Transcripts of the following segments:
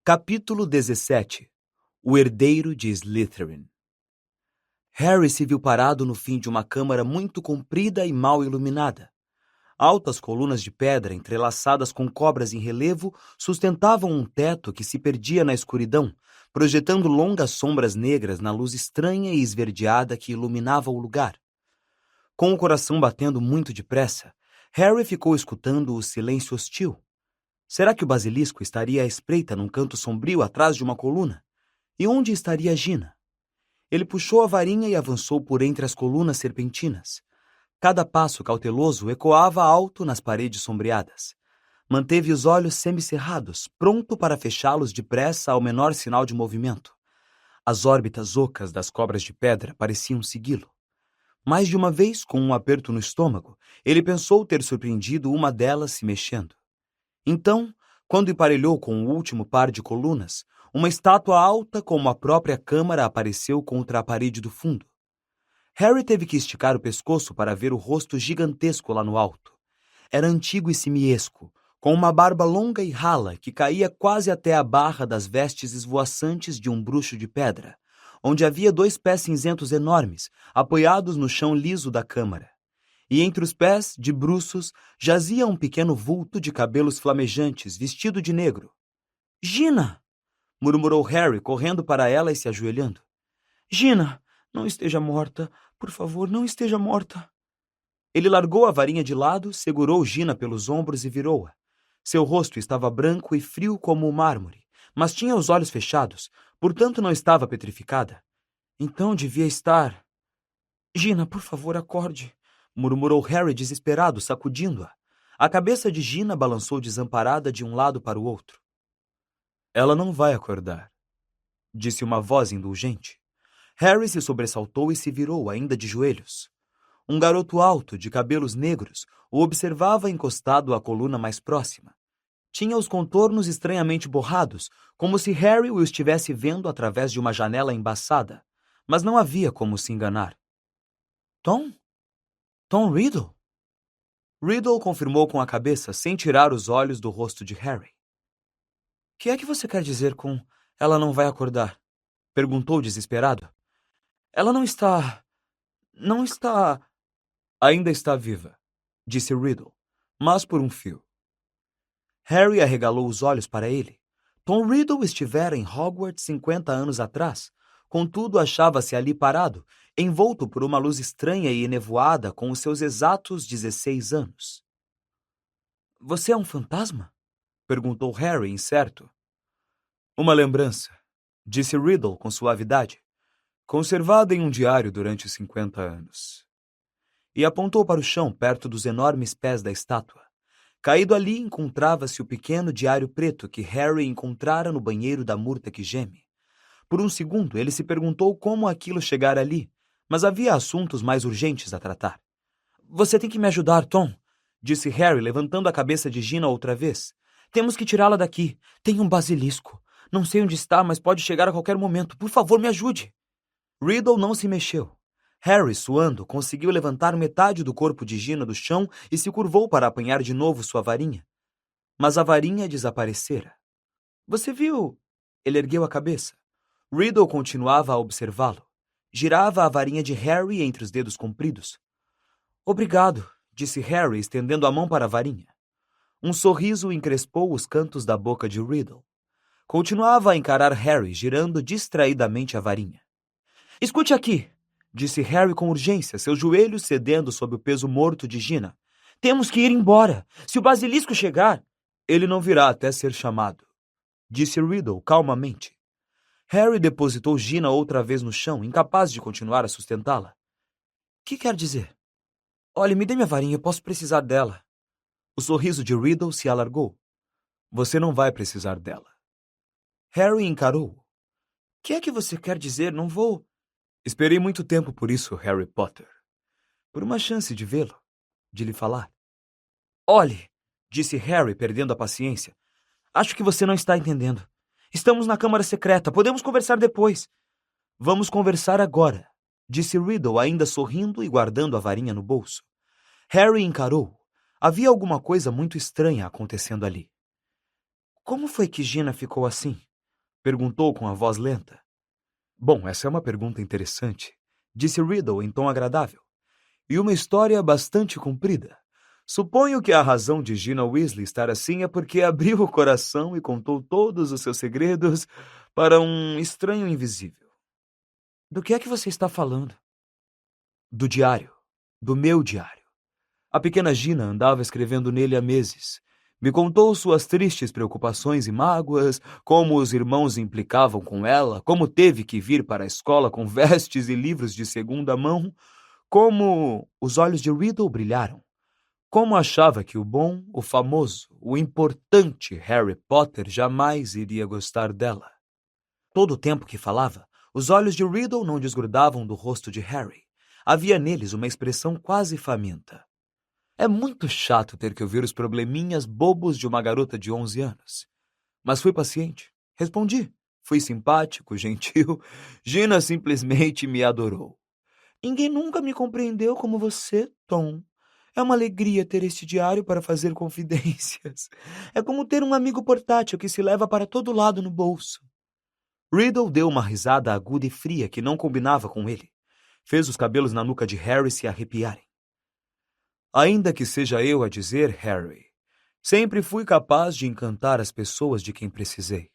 Capítulo 17. O herdeiro de Slytherin. Harry se viu parado no fim de uma câmara muito comprida e mal iluminada. Altas colunas de pedra entrelaçadas com cobras em relevo sustentavam um teto que se perdia na escuridão, projetando longas sombras negras na luz estranha e esverdeada que iluminava o lugar. Com o coração batendo muito depressa, Harry ficou escutando o silêncio hostil. Será que o basilisco estaria à espreita num canto sombrio atrás de uma coluna? E onde estaria Gina? Ele puxou a varinha e avançou por entre as colunas serpentinas. Cada passo cauteloso ecoava alto nas paredes sombreadas. Manteve os olhos semicerrados, pronto para fechá-los depressa ao menor sinal de movimento. As órbitas ocas das cobras de pedra pareciam segui-lo. Mais de uma vez, com um aperto no estômago, ele pensou ter surpreendido uma delas se mexendo. Então, quando emparelhou com o último par de colunas, uma estátua alta como a própria câmara apareceu contra a parede do fundo. Harry teve que esticar o pescoço para ver o rosto gigantesco lá no alto. Era antigo e simiesco, com uma barba longa e rala que caía quase até a barra das vestes esvoaçantes de um bruxo de pedra, onde havia 2 pés cinzentos enormes, apoiados no chão liso da câmara. E entre os pés, de bruços, jazia um pequeno vulto de cabelos flamejantes, vestido de negro. — Gina! Murmurou Harry, correndo para ela e se ajoelhando. — Gina, não esteja morta. Por favor, não esteja morta. Ele largou a varinha de lado, segurou Gina pelos ombros e virou-a. Seu rosto estava branco e frio como o mármore, mas tinha os olhos fechados, portanto não estava petrificada. Então devia estar... — Gina, por favor, acorde! Murmurou Harry desesperado, sacudindo-a. A cabeça de Gina balançou desamparada de um lado para o outro. — Ela não vai acordar, disse uma voz indulgente. Harry se sobressaltou e se virou, ainda de joelhos. Um garoto alto, de cabelos negros, o observava encostado à coluna mais próxima. Tinha os contornos estranhamente borrados, como se Harry o estivesse vendo através de uma janela embaçada, mas não havia como se enganar. — Tom? Tom Riddle? Riddle confirmou com a cabeça, sem tirar os olhos do rosto de Harry. — Que é que você quer dizer com ela não vai acordar? Perguntou desesperado. — Ela não está... Ainda está viva, disse Riddle, mas por um fio. Harry arregalou os olhos para ele. Tom Riddle estivera em Hogwarts 50 anos atrás, contudo achava-se ali parado, envolto por uma luz estranha e enevoada com os seus exatos 16 anos. — Você é um fantasma? Perguntou Harry, incerto. — Uma lembrança, disse Riddle com suavidade, conservada em um diário durante 50 anos. E apontou para o chão, perto dos enormes pés da estátua. Caído ali encontrava-se o pequeno diário preto que Harry encontrara no banheiro da Murta que Geme. Por um segundo, ele se perguntou como aquilo chegara ali, mas havia assuntos mais urgentes a tratar. — Você tem que me ajudar, Tom, disse Harry, levantando a cabeça de Gina outra vez. — Temos que tirá-la daqui. Tem um basilisco. Não sei onde está, mas pode chegar a qualquer momento. Por favor, me ajude. Riddle não se mexeu. Harry, suando, conseguiu levantar metade do corpo de Gina do chão e se curvou para apanhar de novo sua varinha. Mas a varinha desaparecera. — Você viu? Ele ergueu a cabeça. Riddle continuava a observá-lo. Girava a varinha de Harry entre os dedos compridos. — Obrigado, disse Harry, estendendo a mão para a varinha. Um sorriso encrespou os cantos da boca de Riddle. Continuava a encarar Harry, girando distraidamente a varinha. — Escute aqui, disse Harry com urgência, seus joelhos cedendo sob o peso morto de Gina. — Temos que ir embora. Se o basilisco chegar... — Ele não virá até ser chamado, disse Riddle calmamente. Harry depositou Gina outra vez no chão, incapaz de continuar a sustentá-la. — Que quer dizer? — Olhe, me dê minha varinha, eu posso precisar dela. O sorriso de Riddle se alargou. — Você não vai precisar dela. Harry encarou-o. — Que é que você quer dizer? Não vou... Esperei muito tempo por isso, Harry Potter. Por uma chance de vê-lo, de lhe falar. — Olhe, disse Harry, perdendo a paciência. Acho que você não está entendendo. Estamos na Câmara Secreta. Podemos conversar depois. Vamos conversar agora, disse Riddle, ainda sorrindo e guardando a varinha no bolso. Harry encarou. Havia alguma coisa muito estranha acontecendo ali. — Como foi que Gina ficou assim? Perguntou com a voz lenta. Bom, essa é uma pergunta interessante, disse Riddle em tom agradável. E uma história bastante comprida. Suponho que a razão de Gina Weasley estar assim é porque abriu o coração e contou todos os seus segredos para um estranho invisível. Do que é que você está falando? Do diário. Do meu diário. A pequena Gina andava escrevendo nele há meses. Me contou suas tristes preocupações e mágoas, como os irmãos implicavam com ela, como teve que vir para a escola com vestes e livros de segunda mão, como os olhos de Riddle brilharam. Como achava que o bom, o famoso, o importante Harry Potter jamais iria gostar dela. Todo o tempo que falava, os olhos de Riddle não desgrudavam do rosto de Harry. Havia neles uma expressão quase faminta. É muito chato ter que ouvir os probleminhas bobos de uma garota de 11 anos. Mas fui paciente. Respondi. Fui simpático, gentil. Gina simplesmente me adorou. Ninguém nunca me compreendeu como você, Tom. É uma alegria ter este diário para fazer confidências. É como ter um amigo portátil que se leva para todo lado no bolso. Riddle deu uma risada aguda e fria que não combinava com ele. Fez os cabelos na nuca de Harry se arrepiarem. Ainda que seja eu a dizer, Harry, sempre fui capaz de encantar as pessoas de quem precisei.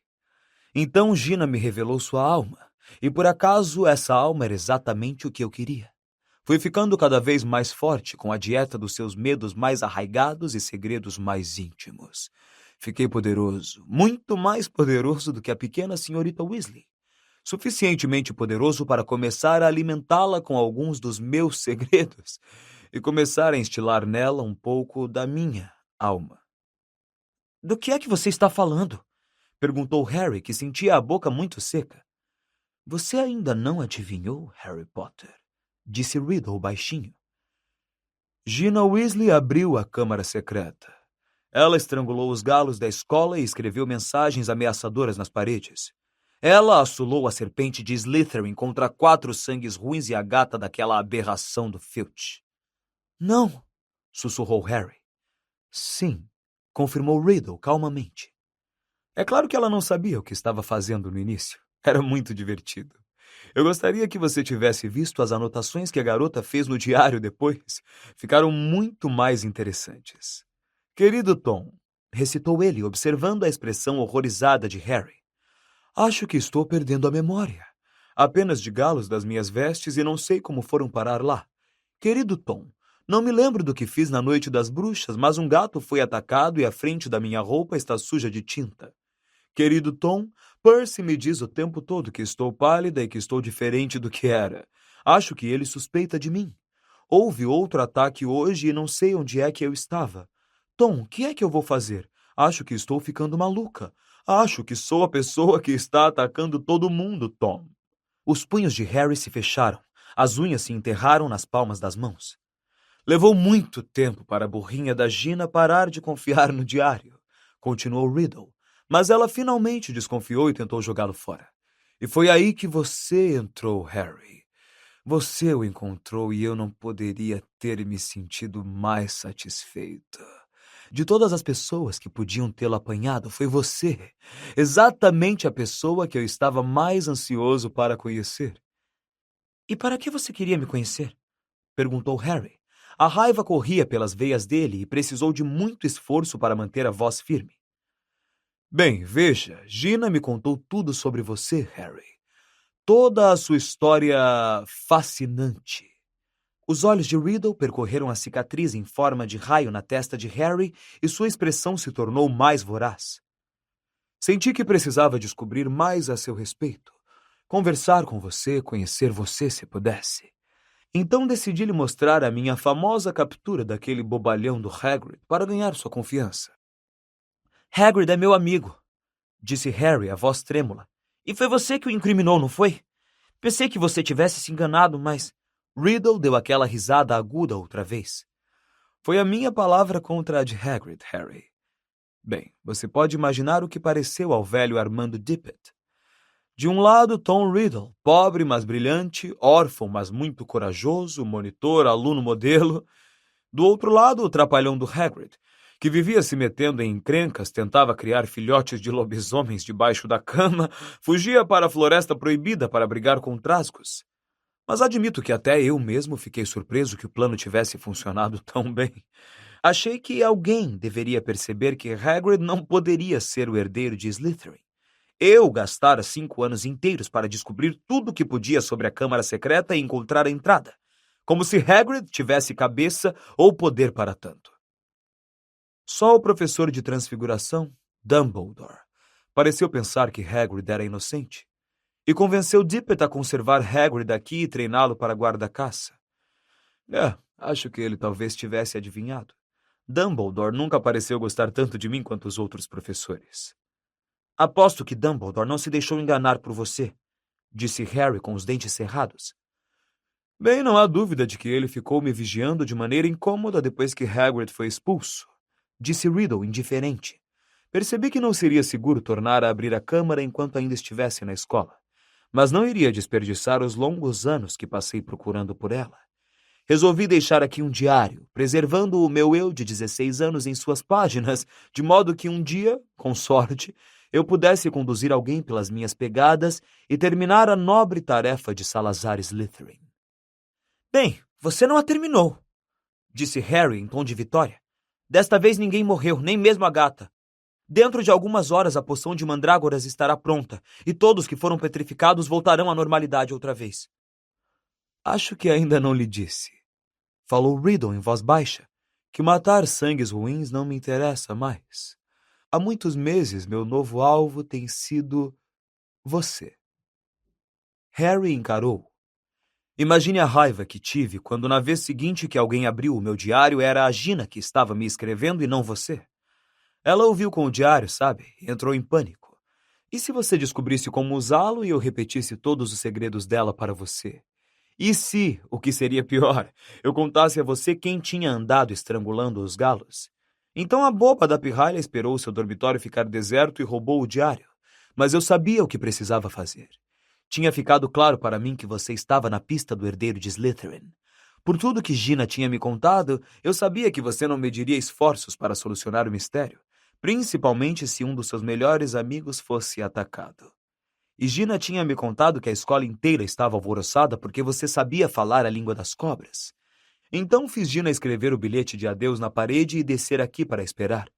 Então Gina me revelou sua alma, e por acaso essa alma era exatamente o que eu queria. Fui ficando cada vez mais forte com a dieta dos seus medos mais arraigados e segredos mais íntimos. Fiquei poderoso, muito mais poderoso do que a pequena senhorita Weasley. Suficientemente poderoso para começar a alimentá-la com alguns dos meus segredos e começar a instilar nela um pouco da minha alma. Do que é que você está falando? Perguntou Harry, que sentia a boca muito seca. Você ainda não adivinhou, Harry Potter? Disse Riddle baixinho. Gina Weasley abriu a câmara secreta. Ela estrangulou os galos da escola e escreveu mensagens ameaçadoras nas paredes. Ela assolou a serpente de Slytherin contra 4 sangues ruins e a gata daquela aberração do Filch. Não, sussurrou Harry. Sim, confirmou Riddle calmamente. É claro que ela não sabia o que estava fazendo no início. Era muito divertido. Eu gostaria que você tivesse visto as anotações que a garota fez no diário depois. Ficaram muito mais interessantes. Querido Tom, recitou ele, observando a expressão horrorizada de Harry. Acho que estou perdendo a memória. Apenas de galos das minhas vestes e não sei como foram parar lá. Querido Tom, não me lembro do que fiz na noite das bruxas, mas um gato foi atacado e a frente da minha roupa está suja de tinta. Querido Tom, Percy me diz o tempo todo que estou pálida e que estou diferente do que era. Acho que ele suspeita de mim. Houve outro ataque hoje e não sei onde é que eu estava. Tom, o que é que eu vou fazer? Acho que estou ficando maluca. Acho que sou a pessoa que está atacando todo mundo, Tom. Os punhos de Harry se fecharam. As unhas se enterraram nas palmas das mãos. Levou muito tempo para a burrinha da Gina parar de confiar no diário, continuou Riddle, mas ela finalmente desconfiou e tentou jogá-lo fora. E foi aí que você entrou, Harry. Você o encontrou e eu não poderia ter me sentido mais satisfeita. De todas as pessoas que podiam tê-lo apanhado, foi você, exatamente a pessoa que eu estava mais ansioso para conhecer. E para que você queria me conhecer? Perguntou Harry. A raiva corria pelas veias dele e precisou de muito esforço para manter a voz firme. Bem, veja, Gina me contou tudo sobre você, Harry. Toda a sua história fascinante. Os olhos de Riddle percorreram a cicatriz em forma de raio na testa de Harry e sua expressão se tornou mais voraz. Senti que precisava descobrir mais a seu respeito. Conversar com você, conhecer você se pudesse. Então decidi lhe mostrar a minha famosa captura daquele bobalhão do Hagrid para ganhar sua confiança. Hagrid é meu amigo, disse Harry, a voz trêmula. E foi você que o incriminou, não foi? Pensei que você tivesse se enganado, mas... Riddle deu aquela risada aguda outra vez. Foi a minha palavra contra a de Hagrid, Harry. Bem, você pode imaginar o que pareceu ao velho Armando Dippet. De um lado, Tom Riddle, pobre mas brilhante, órfão mas muito corajoso, monitor, aluno modelo. Do outro lado, o trapalhão do Hagrid, que vivia se metendo em encrencas, tentava criar filhotes de lobisomens debaixo da cama, fugia para a floresta proibida para brigar com trasgos. Mas admito que até eu mesmo fiquei surpreso que o plano tivesse funcionado tão bem. Achei que alguém deveria perceber que Hagrid não poderia ser o herdeiro de Slytherin. Eu gastara 5 anos inteiros para descobrir tudo o que podia sobre a Câmara Secreta e encontrar a entrada, como se Hagrid tivesse cabeça ou poder para tanto. Só o professor de transfiguração, Dumbledore, pareceu pensar que Hagrid era inocente, e convenceu Dippet a conservar Hagrid aqui e treiná-lo para guarda-caça. Acho que ele talvez tivesse adivinhado. Dumbledore nunca pareceu gostar tanto de mim quanto os outros professores. Aposto que Dumbledore não se deixou enganar por você, disse Harry com os dentes cerrados. Bem, não há dúvida de que ele ficou me vigiando de maneira incômoda depois que Hagrid foi expulso, disse Riddle, indiferente. Percebi que não seria seguro tornar a abrir a câmara enquanto ainda estivesse na escola, mas não iria desperdiçar os longos anos que passei procurando por ela. Resolvi deixar aqui um diário, preservando o meu eu de 16 anos em suas páginas, de modo que um dia, com sorte, eu pudesse conduzir alguém pelas minhas pegadas e terminar a nobre tarefa de Salazar Slytherin. Bem, você não a terminou, disse Harry em tom de vitória. Desta vez ninguém morreu, nem mesmo a gata. Dentro de algumas horas a poção de mandrágoras estará pronta, e todos que foram petrificados voltarão à normalidade outra vez. Acho que ainda não lhe disse, falou Riddle em voz baixa, que matar sangues ruins não me interessa mais. Há muitos meses meu novo alvo tem sido você. Harry encarou. Imagine a raiva que tive quando na vez seguinte que alguém abriu o meu diário era a Gina que estava me escrevendo e não você. Ela ouviu com o diário, sabe? E entrou em pânico. E se você descobrisse como usá-lo e eu repetisse todos os segredos dela para você? E se, o que seria pior, eu contasse a você quem tinha andado estrangulando os galos? Então a boba da pirralha esperou seu dormitório ficar deserto e roubou o diário. Mas eu sabia o que precisava fazer. Tinha ficado claro para mim que você estava na pista do herdeiro de Slytherin. Por tudo que Gina tinha me contado, eu sabia que você não mediria esforços para solucionar o mistério, principalmente se um dos seus melhores amigos fosse atacado. E Gina tinha me contado que a escola inteira estava alvoroçada porque você sabia falar a língua das cobras. Então fiz Gina escrever o bilhete de adeus na parede e descer aqui para esperar.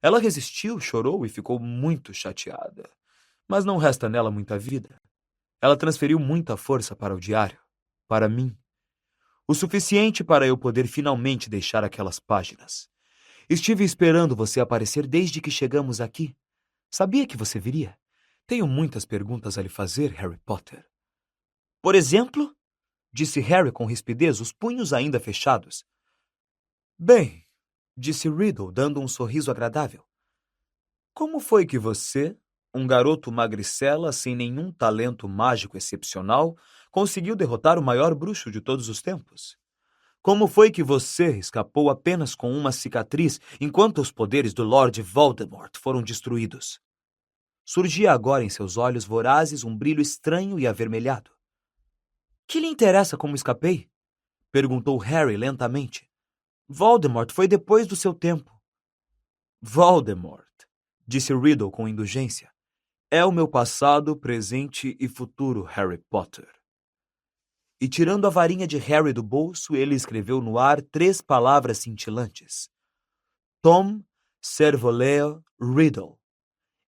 Ela resistiu, chorou e ficou muito chateada. Mas não resta nela muita vida. Ela transferiu muita força para o diário, para mim. O suficiente para eu poder finalmente deixar aquelas páginas. Estive esperando você aparecer desde que chegamos aqui. Sabia que você viria? Tenho muitas perguntas a lhe fazer, Harry Potter. Por exemplo? Disse Harry com rispidez, os punhos ainda fechados. Bem, disse Riddle, dando um sorriso agradável. Como foi que você, um garoto magricela sem nenhum talento mágico excepcional, conseguiu derrotar o maior bruxo de todos os tempos? Como foi que você escapou apenas com uma cicatriz enquanto os poderes do Lord Voldemort foram destruídos? Surgia agora em seus olhos vorazes um brilho estranho e avermelhado. Que lhe interessa como escapei? Perguntou Harry lentamente. Voldemort foi depois do seu tempo. Voldemort, disse Riddle com indulgência, é o meu passado, presente e futuro, Harry Potter. E tirando a varinha de Harry do bolso, ele escreveu no ar 3 palavras cintilantes. Tom Servoleo Riddle.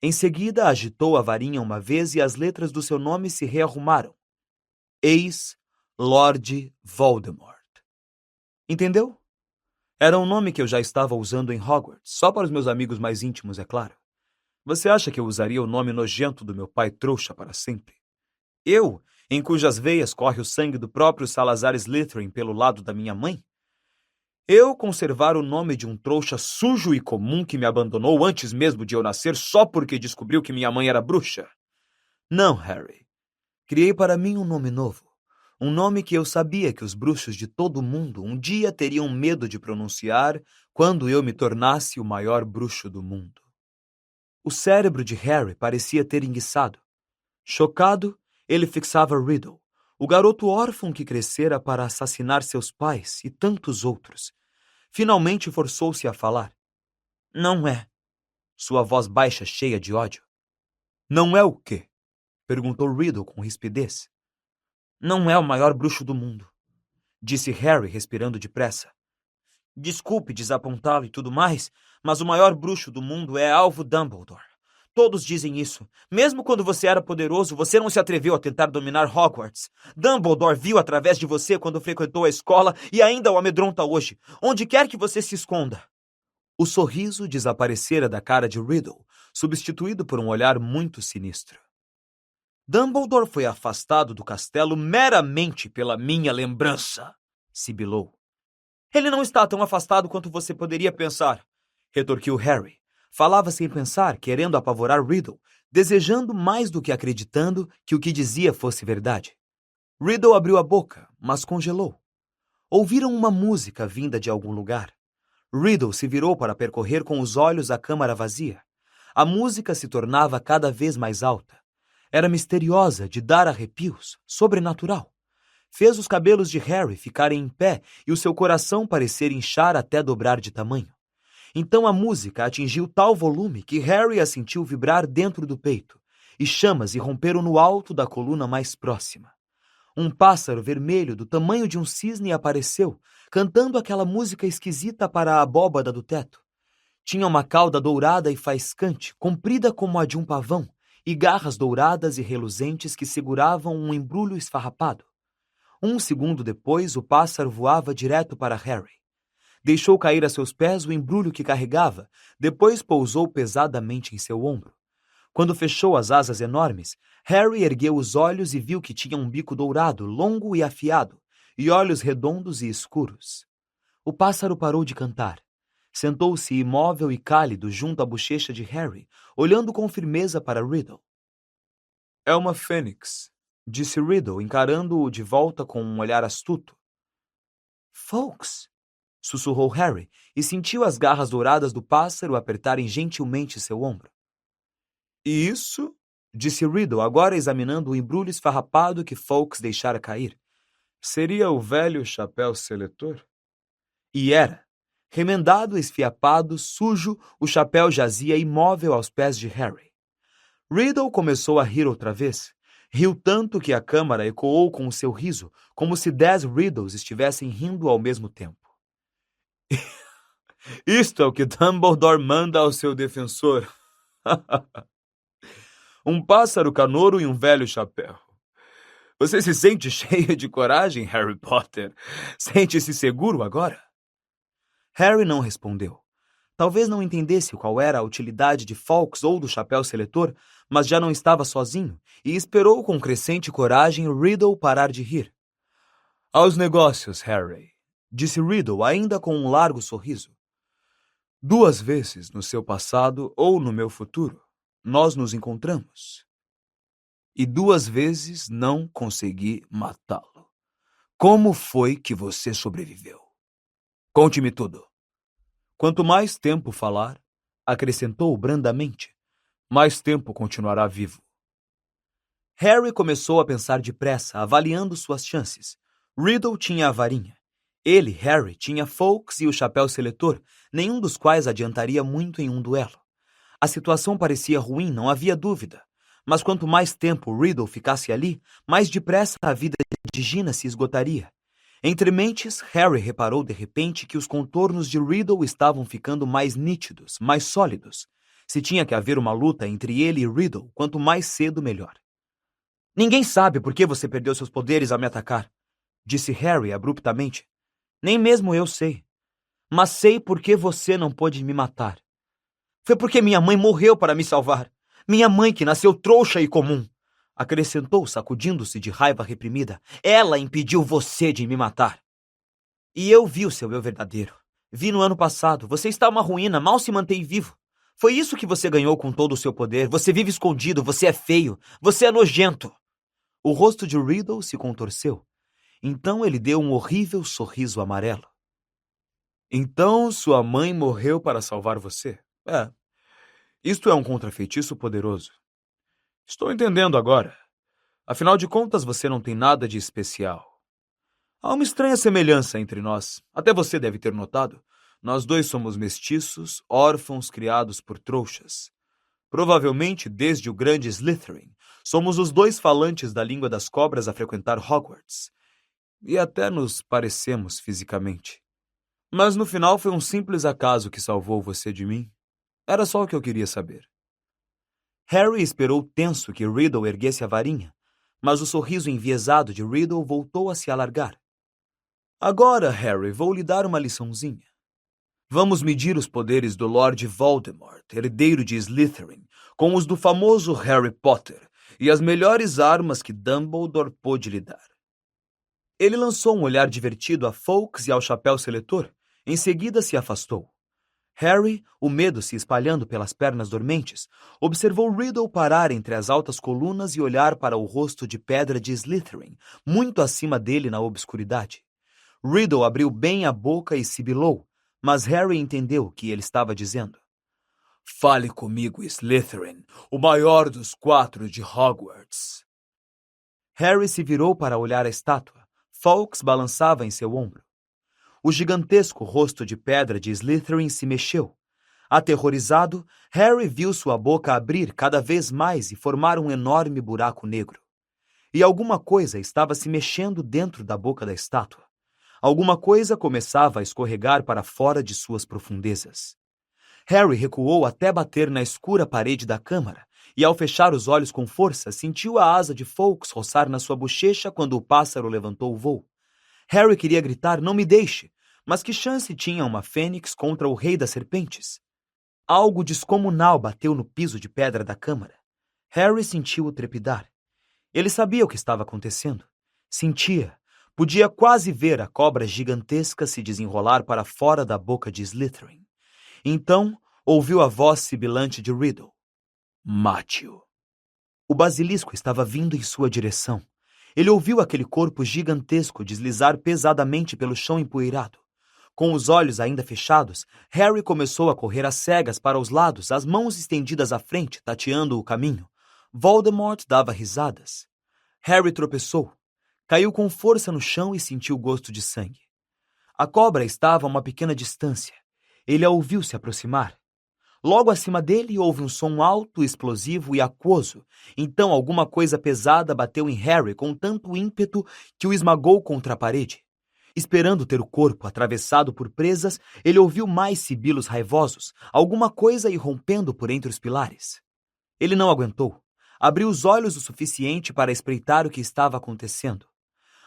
Em seguida, agitou a varinha uma vez e as letras do seu nome se rearrumaram. Ex-Lord Voldemort. Entendeu? Era um nome que eu já estava usando em Hogwarts, só para os meus amigos mais íntimos, é claro. Você acha que eu usaria o nome nojento do meu pai trouxa para sempre? Eu, em cujas veias corre o sangue do próprio Salazar Slytherin pelo lado da minha mãe? Eu conservar o nome de um trouxa sujo e comum que me abandonou antes mesmo de eu nascer só porque descobriu que minha mãe era bruxa? Não, Harry. Criei para mim um nome novo. Um nome que eu sabia que os bruxos de todo o mundo um dia teriam medo de pronunciar quando eu me tornasse o maior bruxo do mundo. O cérebro de Harry parecia ter enguiçado. Chocado, ele fixava Riddle, o garoto órfão que crescera para assassinar seus pais e tantos outros. Finalmente forçou-se a falar. Não é. Sua voz baixa, cheia de ódio. Não é o quê? Perguntou Riddle com rispidez. Não é o maior bruxo do mundo, disse Harry, respirando depressa. Desculpe desapontá-lo e tudo mais, mas o maior bruxo do mundo é Alvo Dumbledore. Todos dizem isso. Mesmo quando você era poderoso, você não se atreveu a tentar dominar Hogwarts. Dumbledore viu através de você quando frequentou a escola e ainda o amedronta hoje, onde quer que você se esconda. O sorriso desaparecera da cara de Riddle, substituído por um olhar muito sinistro. Dumbledore foi afastado do castelo meramente pela minha lembrança, sibilou. Ele não está tão afastado quanto você poderia pensar, retorquiu Harry. Falava sem pensar, querendo apavorar Riddle, desejando mais do que acreditando que o que dizia fosse verdade. Riddle abriu a boca, mas congelou. Ouviram uma música vinda de algum lugar. Riddle se virou para percorrer com os olhos a câmara vazia. A música se tornava cada vez mais alta. Era misteriosa, de dar arrepios, sobrenatural. Fez os cabelos de Harry ficarem em pé e o seu coração parecer inchar até dobrar de tamanho. Então a música atingiu tal volume que Harry a sentiu vibrar dentro do peito, e chamas irromperam no alto da coluna mais próxima. Um pássaro vermelho do tamanho de um cisne apareceu, cantando aquela música esquisita para a abóbada do teto. Tinha uma cauda dourada e faiscante, comprida como a de um pavão, e garras douradas e reluzentes que seguravam um embrulho esfarrapado. Um segundo depois, o pássaro voava direto para Harry. Deixou cair a seus pés o embrulho que carregava, depois pousou pesadamente em seu ombro. Quando fechou as asas enormes, Harry ergueu os olhos e viu que tinha um bico dourado, longo e afiado, e olhos redondos e escuros. O pássaro parou de cantar. Sentou-se imóvel e cálido junto à bochecha de Harry, olhando com firmeza para Riddle. É uma fênix, disse Riddle, encarando-o de volta com um olhar astuto. Fawkes, sussurrou Harry, e sentiu as garras douradas do pássaro apertarem gentilmente seu ombro. E isso? Disse Riddle, agora examinando o embrulho esfarrapado que Fawkes deixara cair. Seria o velho chapéu seletor? E era. Remendado, esfiapado, sujo, o chapéu jazia imóvel aos pés de Harry. Riddle começou a rir outra vez. Riu tanto que a câmara ecoou com o seu riso, como se 10 Riddles estivessem rindo ao mesmo tempo. Isto é o que Dumbledore manda ao seu defensor. Um pássaro canouro e um velho chapéu. Você se sente cheio de coragem, Harry Potter? Sente-se seguro agora? Harry não respondeu. Talvez não entendesse qual era a utilidade de Fawkes ou do chapéu seletor, mas já não estava sozinho e esperou com crescente coragem Riddle parar de rir. Aos negócios, Harry, disse Riddle, ainda com um largo sorriso. 2 vezes no seu passado ou no meu futuro, nós nos encontramos. E 2 vezes não consegui matá-lo. Como foi que você sobreviveu? Conte-me tudo. Quanto mais tempo falar, acrescentou brandamente, mais tempo continuará vivo. Harry começou a pensar depressa, avaliando suas chances. Riddle tinha a varinha. Ele, Harry, tinha Fawkes e o chapéu seletor, nenhum dos quais adiantaria muito em um duelo. A situação parecia ruim, não havia dúvida. Mas quanto mais tempo Riddle ficasse ali, mais depressa a vida de Gina se esgotaria. Entre mentes, Harry reparou de repente que os contornos de Riddle estavam ficando mais nítidos, mais sólidos. Se tinha que haver uma luta entre ele e Riddle, quanto mais cedo, melhor. Ninguém sabe por que você perdeu seus poderes ao me atacar, disse Harry abruptamente. Nem mesmo eu sei. Mas sei por que você não pôde me matar. Foi porque minha mãe morreu para me salvar. Minha mãe que nasceu trouxa e comum. Acrescentou, sacudindo-se de raiva reprimida. Ela impediu você de me matar. E eu vi o seu eu verdadeiro. Vi no ano passado. Você está uma ruína, mal se mantém vivo. Foi isso que você ganhou com todo o seu poder. Você vive escondido, você é feio, você é nojento. O rosto de Riddle se contorceu. Então ele deu um horrível sorriso amarelo. Então sua mãe morreu para salvar você? Isto é um contrafeitiço poderoso. Estou entendendo agora. Afinal de contas, você não tem nada de especial. Há uma estranha semelhança entre nós. Até você deve ter notado. Nós dois somos mestiços, órfãos criados por trouxas. Provavelmente desde o grande Slytherin, somos os dois falantes da língua das cobras a frequentar Hogwarts. E até nos parecemos fisicamente. Mas no final foi um simples acaso que salvou você de mim. Era só o que eu queria saber. Harry esperou tenso que Riddle erguesse a varinha, mas o sorriso enviesado de Riddle voltou a se alargar. Agora, Harry, vou lhe dar uma liçãozinha. Vamos medir os poderes do Lord Voldemort, herdeiro de Slytherin, com os do famoso Harry Potter e as melhores armas que Dumbledore pôde lhe dar. Ele lançou um olhar divertido a Fawkes e ao chapéu seletor, em seguida se afastou. Harry, o medo se espalhando pelas pernas dormentes, observou Riddle parar entre as altas colunas e olhar para o rosto de pedra de Slytherin, muito acima dele na obscuridade. Riddle abriu bem a boca e sibilou, mas Harry entendeu o que ele estava dizendo. Fale comigo, Slytherin, o maior dos 4 de Hogwarts. Harry se virou para olhar a estátua. Fawkes balançava em seu ombro. O gigantesco rosto de pedra de Slytherin se mexeu. Aterrorizado, Harry viu sua boca abrir cada vez mais e formar um enorme buraco negro. E alguma coisa estava se mexendo dentro da boca da estátua. Alguma coisa começava a escorregar para fora de suas profundezas. Harry recuou até bater na escura parede da câmara, e ao fechar os olhos com força, sentiu a asa de Fawkes roçar na sua bochecha quando o pássaro levantou o voo. Harry queria gritar, não me deixe, mas que chance tinha uma fênix contra o rei das serpentes? Algo descomunal bateu no piso de pedra da câmara. Harry sentiu-o trepidar. Ele sabia o que estava acontecendo. Sentia. Podia quase ver a cobra gigantesca se desenrolar para fora da boca de Slytherin. Então, ouviu a voz sibilante de Riddle. Mate-o. O basilisco estava vindo em sua direção. Ele ouviu aquele corpo gigantesco deslizar pesadamente pelo chão empoeirado. Com os olhos ainda fechados, Harry começou a correr às cegas para os lados, as mãos estendidas à frente, tateando o caminho. Voldemort dava risadas. Harry tropeçou. Caiu com força no chão e sentiu gosto de sangue. A cobra estava a uma pequena distância. Ele a ouviu se aproximar. Logo acima dele houve um som alto, explosivo e aquoso. Então alguma coisa pesada bateu em Harry com tanto ímpeto que o esmagou contra a parede. Esperando ter o corpo atravessado por presas, ele ouviu mais sibilos raivosos, alguma coisa irrompendo por entre os pilares. Ele não aguentou. Abriu os olhos o suficiente para espreitar o que estava acontecendo.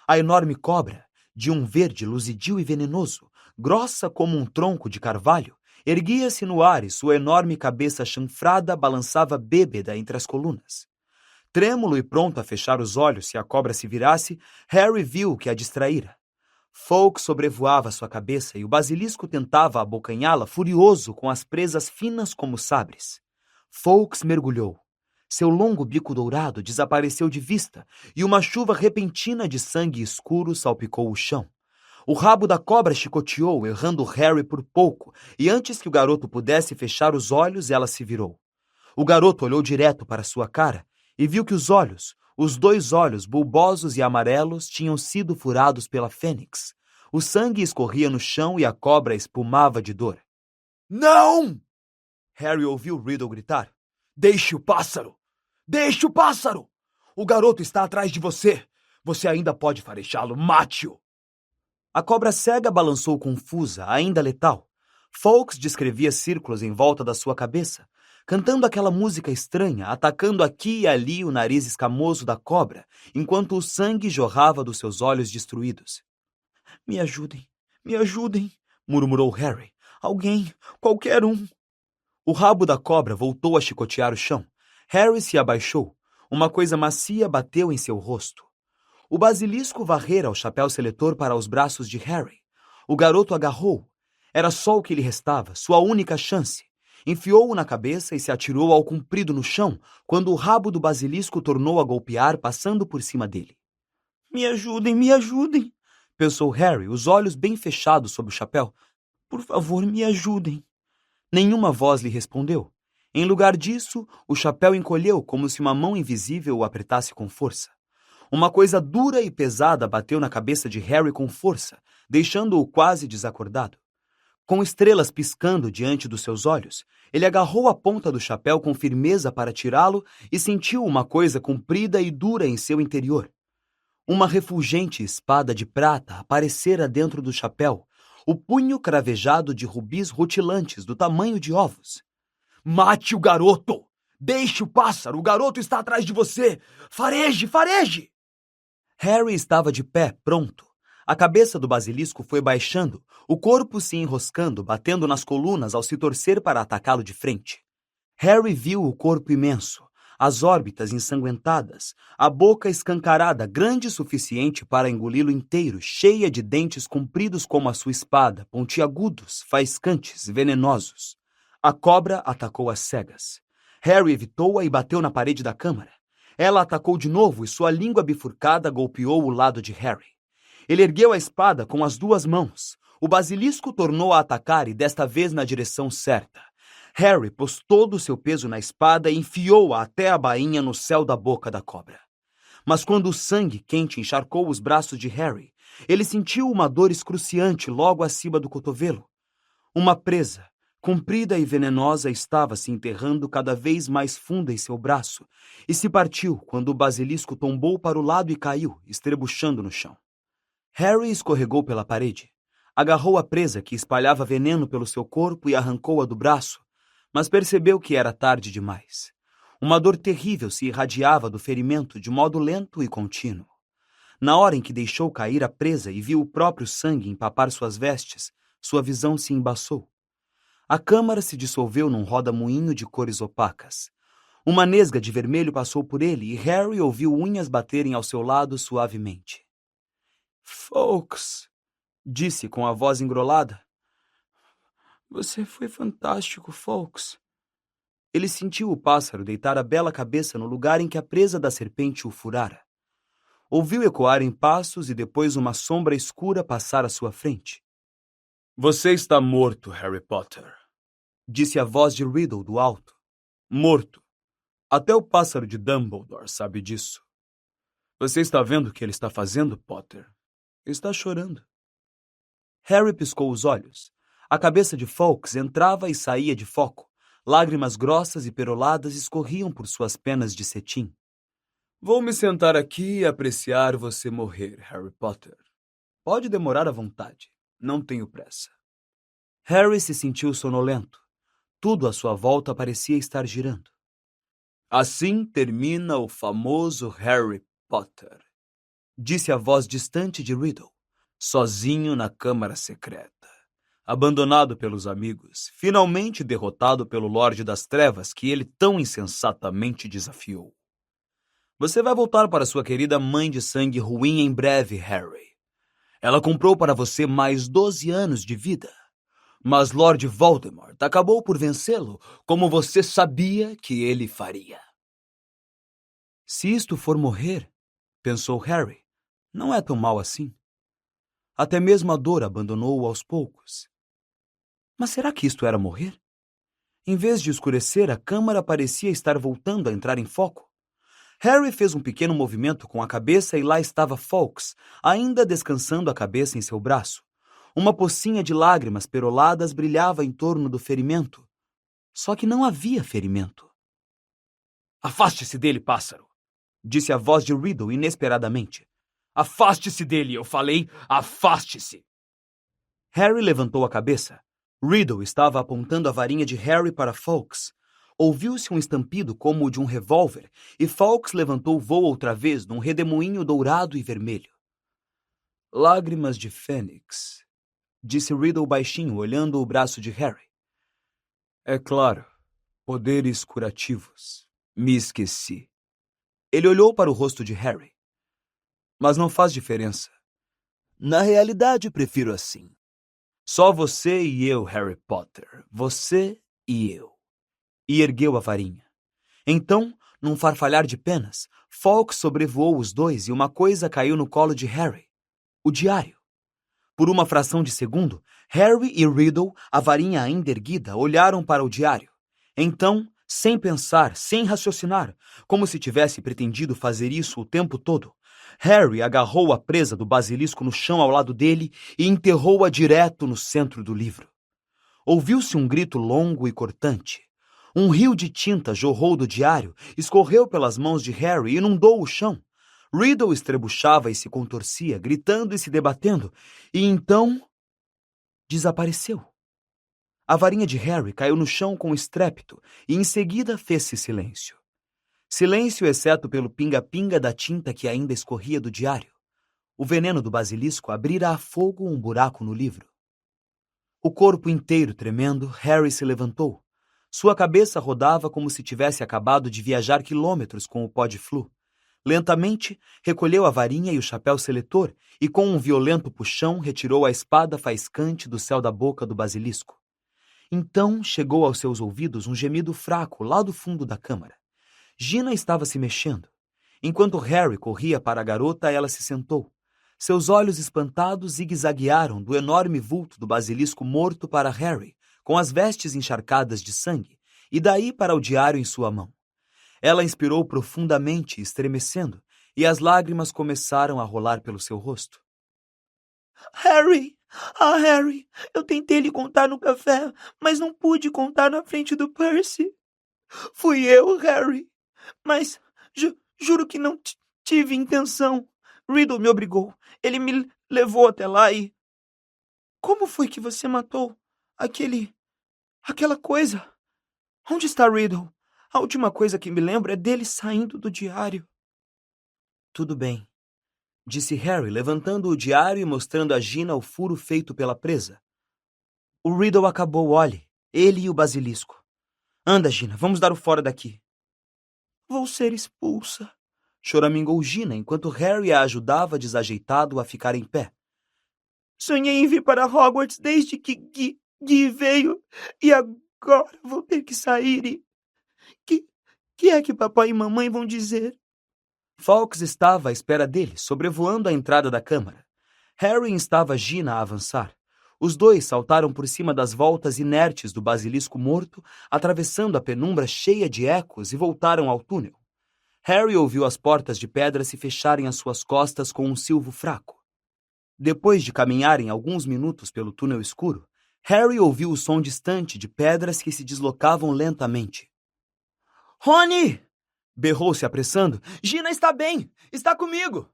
A enorme cobra, de um verde luzidio e venenoso, grossa como um tronco de carvalho, erguia-se no ar e sua enorme cabeça chanfrada balançava bêbeda entre as colunas. Trêmulo e pronto a fechar os olhos se a cobra se virasse, Harry viu o que a distraíra. Fawkes sobrevoava sua cabeça e o basilisco tentava abocanhá-la furioso com as presas finas como sabres. Fawkes mergulhou. Seu longo bico dourado desapareceu de vista e uma chuva repentina de sangue escuro salpicou o chão. O rabo da cobra chicoteou, errando Harry por pouco, e antes que o garoto pudesse fechar os olhos, ela se virou. O garoto olhou direto para sua cara e viu que os 2 olhos bulbosos e amarelos, tinham sido furados pela fênix. O sangue escorria no chão e a cobra espumava de dor. Não! Harry ouviu Riddle gritar. Deixe o pássaro! Deixe o pássaro! O garoto está atrás de você! Você ainda pode farejá-lo, mate-o! A cobra cega balançou confusa, ainda letal. Fawkes descrevia círculos em volta da sua cabeça, cantando aquela música estranha, atacando aqui e ali o nariz escamoso da cobra, enquanto o sangue jorrava dos seus olhos destruídos. Me ajudem, murmurou Harry. Alguém, qualquer um. O rabo da cobra voltou a chicotear o chão. Harry se abaixou. Uma coisa macia bateu em seu rosto. O basilisco varrera o chapéu seletor para os braços de Harry. O garoto agarrou. Era só o que lhe restava, sua única chance. Enfiou-o na cabeça e se atirou ao comprido no chão, quando o rabo do basilisco tornou a golpear, passando por cima dele. Me ajudem, pensou Harry, os olhos bem fechados sob o chapéu. Por favor, me ajudem. Nenhuma voz lhe respondeu. Em lugar disso, o chapéu encolheu como se uma mão invisível o apertasse com força. Uma coisa dura e pesada bateu na cabeça de Harry com força, deixando-o quase desacordado. Com estrelas piscando diante dos seus olhos, ele agarrou a ponta do chapéu com firmeza para tirá-lo e sentiu uma coisa comprida e dura em seu interior. Uma refulgente espada de prata aparecera dentro do chapéu, o punho cravejado de rubis rutilantes do tamanho de ovos. Mate o garoto! Deixe o pássaro! O garoto está atrás de você! Fareje! Fareje! Harry estava de pé, pronto. A cabeça do basilisco foi baixando, o corpo se enroscando, batendo nas colunas ao se torcer para atacá-lo de frente. Harry viu o corpo imenso, as órbitas ensanguentadas, a boca escancarada, grande o suficiente para engoli-lo inteiro, cheia de dentes compridos como a sua espada, pontiagudos, faiscantes, venenosos. A cobra atacou às cegas. Harry evitou-a e bateu na parede da câmara. Ela atacou de novo e sua língua bifurcada golpeou o lado de Harry. Ele ergueu a espada com as duas mãos. O basilisco tornou a atacar e desta vez na direção certa. Harry pôs todo o seu peso na espada e enfiou-a até a bainha no céu da boca da cobra. Mas quando o sangue quente encharcou os braços de Harry, ele sentiu uma dor excruciante logo acima do cotovelo. Uma presa, comprida e venenosa, estava se enterrando cada vez mais funda em seu braço e se partiu quando o basilisco tombou para o lado e caiu, estrebuchando no chão. Harry escorregou pela parede, agarrou a presa que espalhava veneno pelo seu corpo e arrancou-a do braço, mas percebeu que era tarde demais. Uma dor terrível se irradiava do ferimento de modo lento e contínuo. Na hora em que deixou cair a presa e viu o próprio sangue empapar suas vestes, sua visão se embaçou. A câmara se dissolveu num roda-moinho de cores opacas. Uma nesga de vermelho passou por ele e Harry ouviu unhas baterem ao seu lado suavemente. "Fawkes", disse com a voz engrolada. "Você foi fantástico, Fawkes." Ele sentiu o pássaro deitar a bela cabeça no lugar em que a presa da serpente o furara. Ouviu ecoarem passos e depois uma sombra escura passar à sua frente. "Você está morto, Harry Potter", disse a voz de Riddle do alto. "Morto. Até o pássaro de Dumbledore sabe disso. Você está vendo o que ele está fazendo, Potter? Está chorando." Harry piscou os olhos. A cabeça de Fawkes entrava e saía de foco. Lágrimas grossas e peroladas escorriam por suas penas de cetim. "Vou me sentar aqui e apreciar você morrer, Harry Potter. Pode demorar à vontade. Não tenho pressa." Harry se sentiu sonolento. Tudo à sua volta parecia estar girando. "Assim termina o famoso Harry Potter", disse a voz distante de Riddle, sozinho na Câmara Secreta. Abandonado pelos amigos, finalmente derrotado pelo Lorde das Trevas que ele tão insensatamente desafiou. "Você vai voltar para sua querida mãe de sangue ruim em breve, Harry. Ela comprou para você mais 12 anos de vida. Mas Lord Voldemort acabou por vencê-lo, como você sabia que ele faria." "Se isto for morrer", pensou Harry, "não é tão mal assim." Até mesmo a dor abandonou-o aos poucos. Mas será que isto era morrer? Em vez de escurecer, a câmara parecia estar voltando a entrar em foco. Harry fez um pequeno movimento com a cabeça e lá estava Fawkes, ainda descansando a cabeça em seu braço. Uma pocinha de lágrimas peroladas brilhava em torno do ferimento. Só que não havia ferimento. "Afaste-se dele, pássaro", disse a voz de Riddle inesperadamente. "Afaste-se dele, eu falei, afaste-se." Harry levantou a cabeça. Riddle estava apontando a varinha de Harry para Fawkes. Ouviu-se um estampido como o de um revólver e Fawkes levantou voo outra vez num redemoinho dourado e vermelho. "Lágrimas de Fênix", disse Riddle baixinho, olhando o braço de Harry. "É claro, poderes curativos. Me esqueci." Ele olhou para o rosto de Harry. "Mas não faz diferença. Na realidade, prefiro assim. Só você e eu, Harry Potter. Você e eu." E ergueu a varinha. Então, num farfalhar de penas, Fawkes sobrevoou os dois e uma coisa caiu no colo de Harry. O diário. Por uma fração de segundo, Harry e Riddle, a varinha ainda erguida, olharam para o diário. Então, sem pensar, sem raciocinar, como se tivesse pretendido fazer isso o tempo todo, Harry agarrou a presa do basilisco no chão ao lado dele e enterrou-a direto no centro do livro. Ouviu-se um grito longo e cortante. Um rio de tinta jorrou do diário, escorreu pelas mãos de Harry e inundou o chão. Riddle estrebuchava e se contorcia, gritando e se debatendo, e então desapareceu. A varinha de Harry caiu no chão com estrépito e em seguida fez-se silêncio. Silêncio exceto pelo pinga-pinga da tinta que ainda escorria do diário. O veneno do basilisco abrira a fogo um buraco no livro. O corpo inteiro tremendo, Harry se levantou. Sua cabeça rodava como se tivesse acabado de viajar quilômetros com o pó de flu. Lentamente, recolheu a varinha e o chapéu seletor e, com um violento puxão, retirou a espada faiscante do céu da boca do basilisco. Então chegou aos seus ouvidos um gemido fraco lá do fundo da câmara. Gina estava se mexendo. Enquanto Harry corria para a garota, ela se sentou. Seus olhos espantados zigue-zaguearam do enorme vulto do basilisco morto para Harry, com as vestes encharcadas de sangue, e daí para o diário em sua mão. Ela inspirou profundamente, estremecendo, e as lágrimas começaram a rolar pelo seu rosto. Harry! Ah, Harry! Eu tentei lhe contar no café, mas não pude contar na frente do Percy. Fui eu, Harry. Mas juro que não tive intenção. Riddle me obrigou. Ele me levou até lá e... Como foi que você matou aquela coisa? Onde está Riddle? A última coisa que me lembro é dele saindo do diário. Tudo bem, disse Harry, levantando o diário e mostrando a Gina o furo feito pela presa. O Riddle acabou, olhe, ele e o basilisco. Anda, Gina, vamos dar o fora daqui. Vou ser expulsa, choramingou Gina, enquanto Harry a ajudava desajeitado a ficar em pé. Sonhei em vir para Hogwarts desde que Gui veio, e agora vou ter que sair e... Que é que papai e mamãe vão dizer? Fawkes estava à espera dele, sobrevoando a entrada da câmara. Harry instava Gina a avançar. Os dois saltaram por cima das voltas inertes do basilisco morto, atravessando a penumbra cheia de ecos e voltaram ao túnel. Harry ouviu as portas de pedra se fecharem às suas costas com um silvo fraco. Depois de caminharem alguns minutos pelo túnel escuro, Harry ouviu o som distante de pedras que se deslocavam lentamente. Rony! Berrou se apressando. Gina está bem! Está comigo!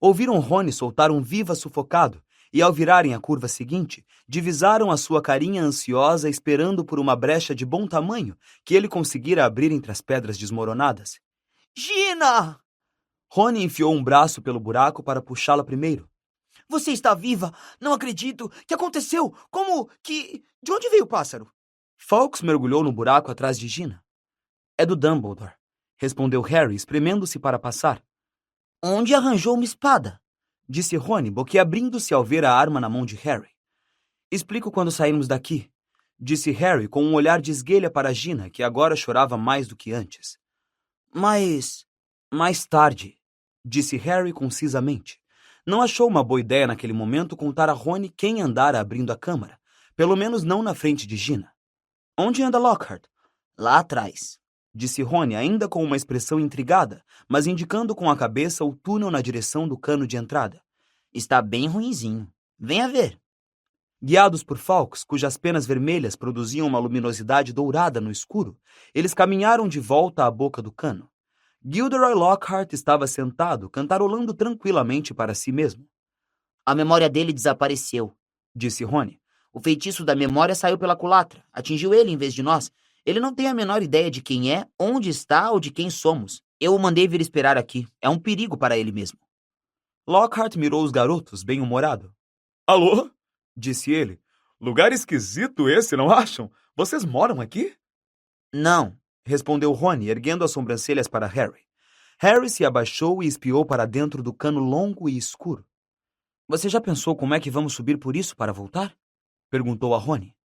Ouviram Rony soltar um viva sufocado e, ao virarem a curva seguinte, divisaram a sua carinha ansiosa esperando por uma brecha de bom tamanho que ele conseguira abrir entre as pedras desmoronadas. Gina! Rony enfiou um braço pelo buraco para puxá-la primeiro. Você está viva? Não acredito! Que aconteceu? Como que... De onde veio o pássaro? Fawkes mergulhou no buraco atrás de Gina. É do Dumbledore, respondeu Harry, espremendo-se para passar. Onde arranjou uma espada? Disse Rony, boquiabrindo-se ao ver a arma na mão de Harry. Explico quando sairmos daqui, disse Harry com um olhar de esguelha para Gina, que agora chorava mais do que antes. Mas... Mais tarde, disse Harry concisamente. Não achou uma boa ideia naquele momento contar a Rony quem andara abrindo a câmara, pelo menos não na frente de Gina. Onde anda Lockhart? Lá atrás, disse Rony, ainda com uma expressão intrigada, mas indicando com a cabeça o túnel na direção do cano de entrada. Está bem ruinzinho. Venha ver. Guiados por Fawkes, cujas penas vermelhas produziam uma luminosidade dourada no escuro, eles caminharam de volta à boca do cano. Gilderoy Lockhart estava sentado, cantarolando tranquilamente para si mesmo. A memória dele desapareceu, disse Rony. O feitiço da memória saiu pela culatra. Atingiu ele em vez de nós. Ele não tem a menor ideia de quem é, onde está ou de quem somos. Eu o mandei vir esperar aqui. É um perigo para ele mesmo. Lockhart mirou os garotos, bem-humorado. Alô? Disse ele. Lugar esquisito esse, não acham? Vocês moram aqui? Não, respondeu Rony, erguendo as sobrancelhas para Harry. Harry se abaixou e espiou para dentro do cano longo e escuro. Você já pensou como é que vamos subir por isso para voltar? Perguntou a Rony.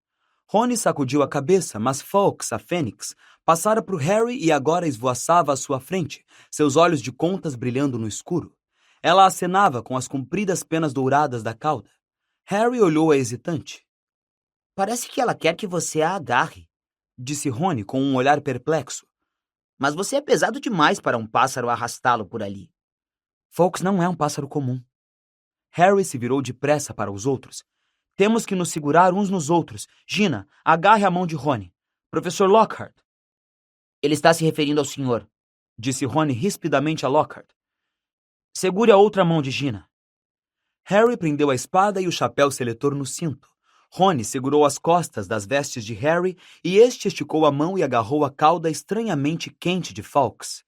Rony sacudiu a cabeça, mas Fawkes, a fênix, passara por Harry e agora esvoaçava à sua frente, seus olhos de contas brilhando no escuro. Ela acenava com as compridas penas douradas da cauda. Harry olhou-a hesitante. Parece que ela quer que você a agarre, disse Rony com um olhar perplexo. Mas você é pesado demais para um pássaro arrastá-lo por ali. Fawkes não é um pássaro comum. Harry se virou depressa para os outros. Temos que nos segurar uns nos outros. Gina, agarre a mão de Rony. Professor Lockhart. Ele está se referindo ao senhor, disse Rony rispidamente a Lockhart. Segure a outra mão de Gina. Harry prendeu a espada e o chapéu seletor no cinto. Rony segurou as costas das vestes de Harry e este esticou a mão e agarrou a cauda estranhamente quente de Fawkes.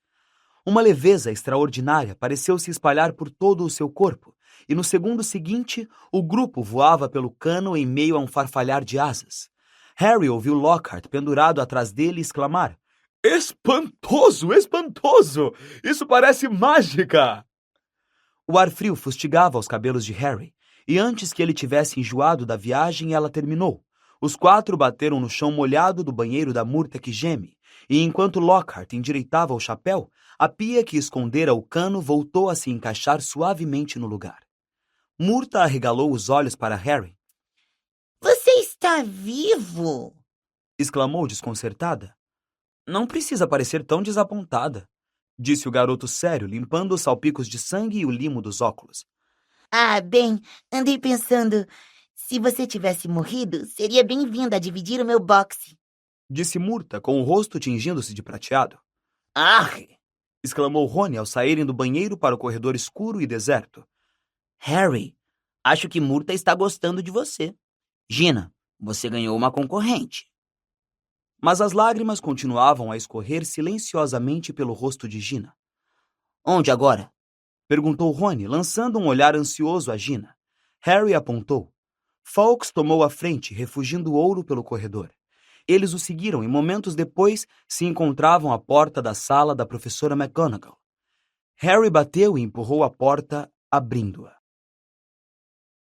Uma leveza extraordinária pareceu se espalhar por todo o seu corpo, e no segundo seguinte, o grupo voava pelo cano em meio a um farfalhar de asas. Harry ouviu Lockhart pendurado atrás dele exclamar: "Espantoso, espantoso! Isso parece mágica!" O ar frio fustigava os cabelos de Harry, e antes que ele tivesse enjoado da viagem, ela terminou. Os 4 bateram no chão molhado do banheiro da Murta que geme, e enquanto Lockhart endireitava o chapéu, a pia que escondera o cano voltou a se encaixar suavemente no lugar. Murta arregalou os olhos para Harry. Você está vivo? Exclamou desconcertada. Não precisa parecer tão desapontada, disse o garoto sério, limpando os salpicos de sangue e o limo dos óculos. Ah, bem, andei pensando, se você tivesse morrido, seria bem-vinda a dividir o meu boxe. Disse Murta, com o rosto tingindo-se de prateado. Ah! Exclamou Rony ao saírem do banheiro para o corredor escuro e deserto. Harry, acho que Murta está gostando de você. Gina, você ganhou uma concorrente. Mas as lágrimas continuavam a escorrer silenciosamente pelo rosto de Gina. Onde agora? Perguntou Rony, lançando um olhar ansioso a Gina. Harry apontou. Fawkes tomou a frente, refugindo ouro pelo corredor. Eles o seguiram e momentos depois se encontravam à porta da sala da professora McGonagall. Harry bateu e empurrou a porta, abrindo-a.